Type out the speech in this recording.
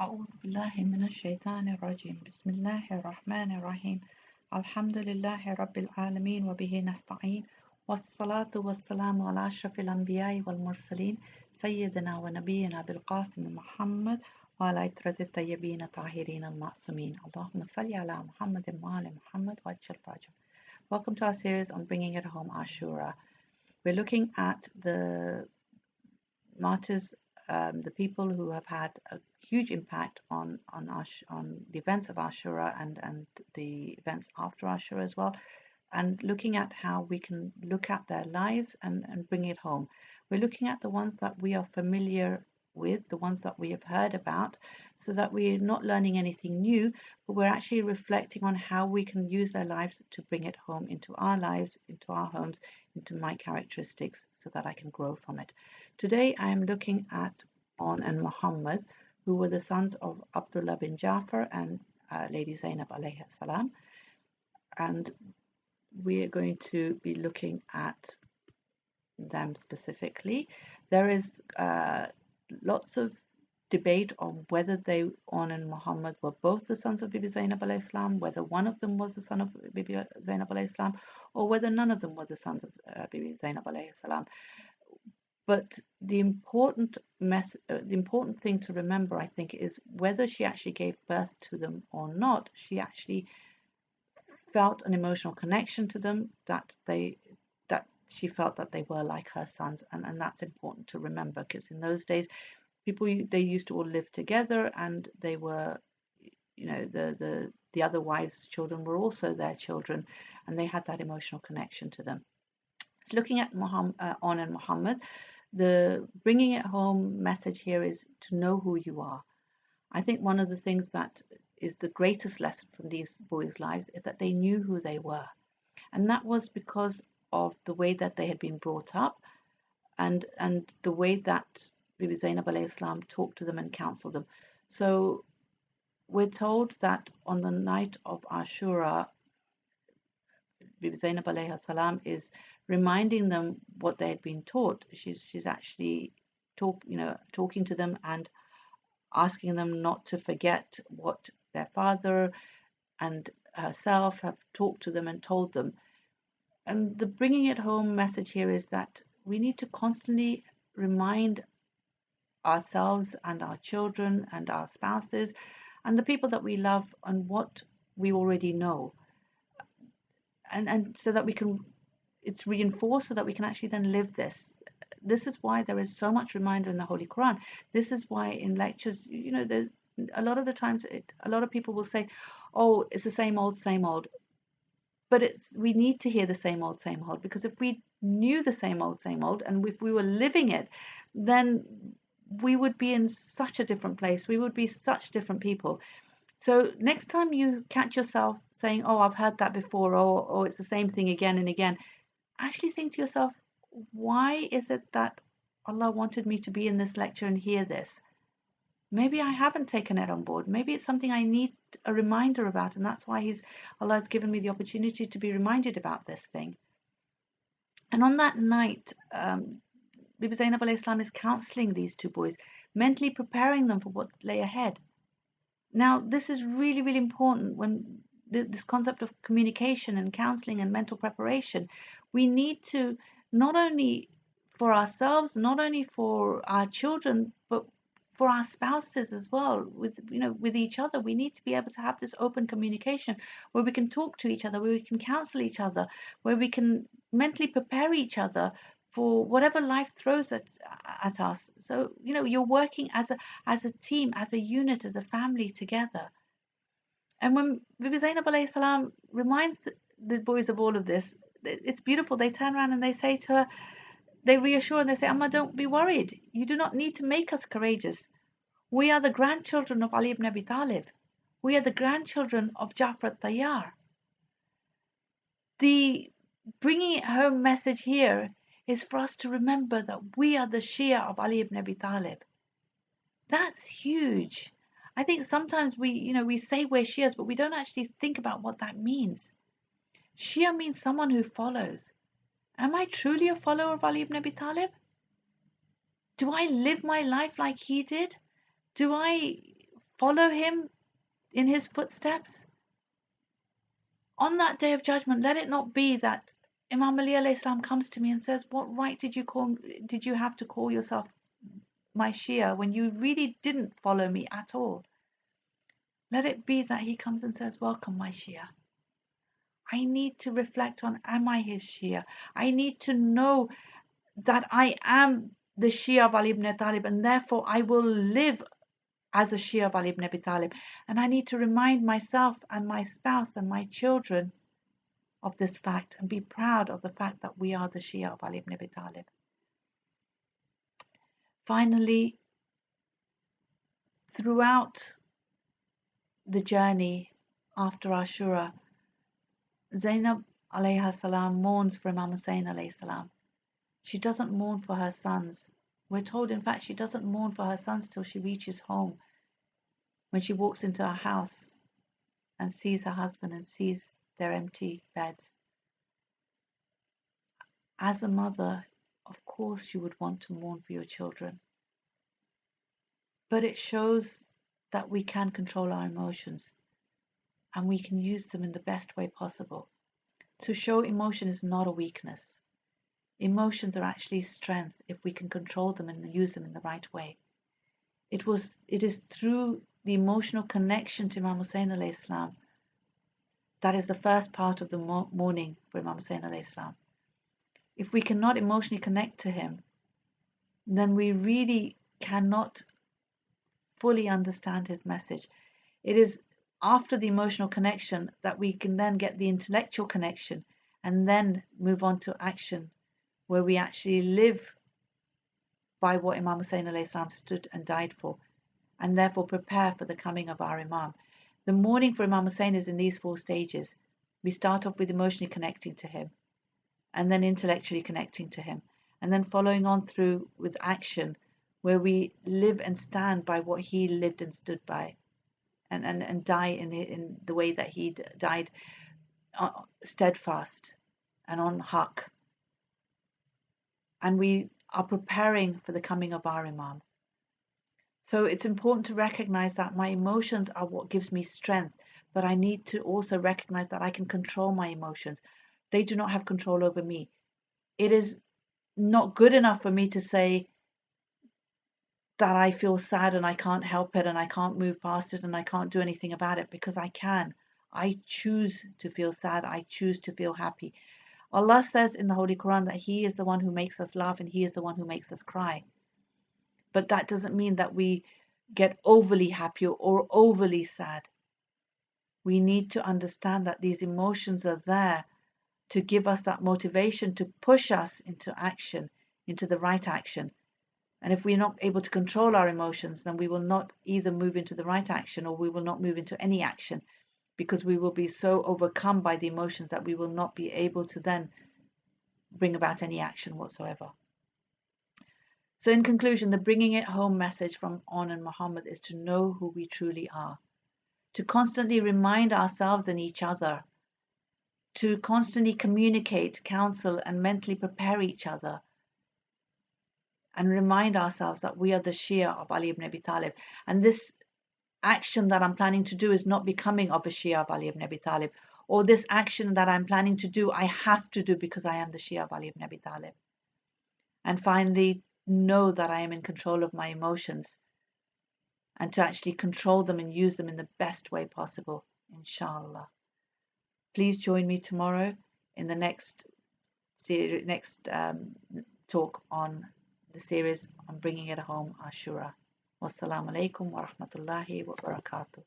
أعوذ بالله من الشيطان الرجيم بسم الله الرحمن الرحيم الحمد لله رب العالمين وبه نستعين والصلاة والسلام على أشرف الأنبياء والمرسلين سيدنا ونبينا بالقاسم محمد وعلى عترة الطيبين الطاهرين المعصومين اللهم صل على محمد وآل محمد وعجل فرجهم. Welcome to our series on bringing it home, Ashura. We're looking at the martyrs, the people who have had a huge impact on the events of Ashura and the events after Ashura as well, and looking at how we can look at their lives and bring it home. We're looking at the ones that we are familiar with, the ones that we have heard about, so that we're not learning anything new, but we're actually reflecting on how we can use their lives to bring it home into our lives, into our homes, into my characteristics, so that I can grow from it. Today I am looking at Awn and Muhammad, who were the sons of Abdullah bin Jafar and Lady Zainab alayhi salam, and we are going to be looking at them specifically. There is lots of debate on whether Awn and Muhammad were both the sons of Bibi Zainab alayhi salam, whether one of them was the son of Bibi Zainab alayhi salam, or whether none of them were the sons of Bibi Zainab alayhi salam. But the important thing to remember, I think, is whether she actually gave birth to them or not. She actually felt an emotional connection to them, that she felt that they were like her sons, and that's important to remember, because in those days they used to all live together, and they were, the other wives' children were also their children, and they had that emotional connection to them. So looking at Awn and Muhammad, the bringing it home message here is to know who you are. I think one of the things that is the greatest lesson from these boys' lives is that they knew who they were, and that was because of the way that they had been brought up, and the way that Bibi Zainab alayhi salam talked to them and counseled them. So we're told that on the night of Ashura, Bibi Zainab alayhi salam is reminding them what they had been taught. She's actually talking to them and asking them not to forget what their father and herself have talked to them and told them. And the bringing it home message here is that we need to constantly remind ourselves and our children and our spouses and the people that we love on what we already know, and so that we can, it's reinforced so that we can actually then live this. This is why there is so much reminder in the Holy Quran. This is why in lectures, a lot of the times, a lot of people will say, oh, it's the same old, but we need to hear the same old, because if we knew the same old, and if we were living it, then we would be in such a different place. We would be such different people. So next time you catch yourself saying, oh, I've heard that before, or it's the same thing again and again, actually think to yourself, why is it that Allah wanted me to be in this lecture and hear this? Maybe I haven't taken it on board. Maybe it's something I need a reminder about, and that's why Allah has given me the opportunity to be reminded about this thing. And on that night, Bibi Zainab alayhi salam is counseling these two boys, mentally preparing them for what lay ahead. Now, this is really, really important when this concept of communication and counseling and mental preparation. We need to, not only for ourselves, not only for our children, but for our spouses as well, with each other. We need to be able to have this open communication where we can talk to each other, where we can counsel each other, where we can mentally prepare each other for whatever life throws at us. So you're working as a team, as a unit, as a family together. And when Bibi Zainab alayhi salam reminds the boys of all of this, it's beautiful. They turn around and they say to her, they reassure and they say, Amma, don't be worried. You do not need to make us courageous. We are the grandchildren of Ali ibn Abi Talib. We are the grandchildren of Jafar at-Tayyar. The bringing it home message here is for us to remember that we are the Shia of Ali ibn Abi Talib. That's huge. I think sometimes we say we're Shias, but we don't actually think about what that means. Shia means someone who follows. Am I truly a follower of Ali ibn Abi Talib? Do I live my life like he did? Do I follow him in his footsteps? On that day of judgment, let it not be that Imam Ali alayhi salam comes to me and says, what right did you have to call yourself my Shia when you really didn't follow me at all? Let it be that he comes and says, welcome my Shia. I need to reflect on, am I his Shia? I need to know that I am the Shia of Ali ibn Abi Talib, and therefore I will live as a Shia of Ali ibn Abi Talib. And I need to remind myself and my spouse and my children of this fact and be proud of the fact that we are the Shia of Ali ibn Abi Talib. Finally, throughout the journey after Ashura, Zainab alayha salam mourns for Imam Hussein alayhi salam. She doesn't mourn for her sons. We're told, in fact, she doesn't mourn for her sons till she reaches home. When she walks into her house and sees her husband and sees their empty beds. As a mother, of course you would want to mourn for your children. But it shows that we can control our emotions and we can use them in the best way possible. To show emotion is not a weakness. Emotions are actually strength if we can control them and use them in the right way. It is through the emotional connection to Imam Hussein alayhi salam that is the first part of the mourning for Imam Hussein alayhi salam. If we cannot emotionally connect to him, then we really cannot fully understand his message. It is after the emotional connection that we can then get the intellectual connection and then move on to action, where we actually live by what Imam Hussein alayhi salam stood and died for, and therefore prepare for the coming of our Imam. The mourning for Imam Hussein is in these 4 stages. We start off with emotionally connecting to him, and then intellectually connecting to him, and then following on through with action, where we live and stand by what he lived and stood by, and die in the way that he died, steadfast and on haqq. And we are preparing for the coming of our Imam. So it's important to recognize that my emotions are what gives me strength, but I need to also recognize that I can control my emotions. They do not have control over me. It is not good enough for me to say that I feel sad and I can't help it and I can't move past it and I can't do anything about it, because I can. I choose to feel sad. I choose to feel happy. Allah says in the Holy Quran that He is the one who makes us laugh and He is the one who makes us cry. But that doesn't mean that we get overly happy or overly sad. We need to understand that these emotions are there to give us that motivation to push us into action, into the right action. And if we're not able to control our emotions, then we will not either move into the right action or we will not move into any action, because we will be so overcome by the emotions that we will not be able to then bring about any action whatsoever. So in conclusion, the bringing it home message from Awn and Muhammad is to know who we truly are, to constantly remind ourselves and each other, to constantly communicate, counsel, and mentally prepare each other, and remind ourselves that we are the Shia of Ali ibn Abi Talib. And this action that I'm planning to do is not becoming of a Shia of Ali ibn Abi Talib, or this action that I'm planning to do, I have to do because I am the Shia of Ali ibn Abi Talib. And finally, know that I am in control of my emotions and to actually control them and use them in the best way possible, inshallah. Please join me tomorrow in the next talk on the series on bringing it home, Ashura. Wassalamu alaikum wa rahmatullahi wa barakatuh.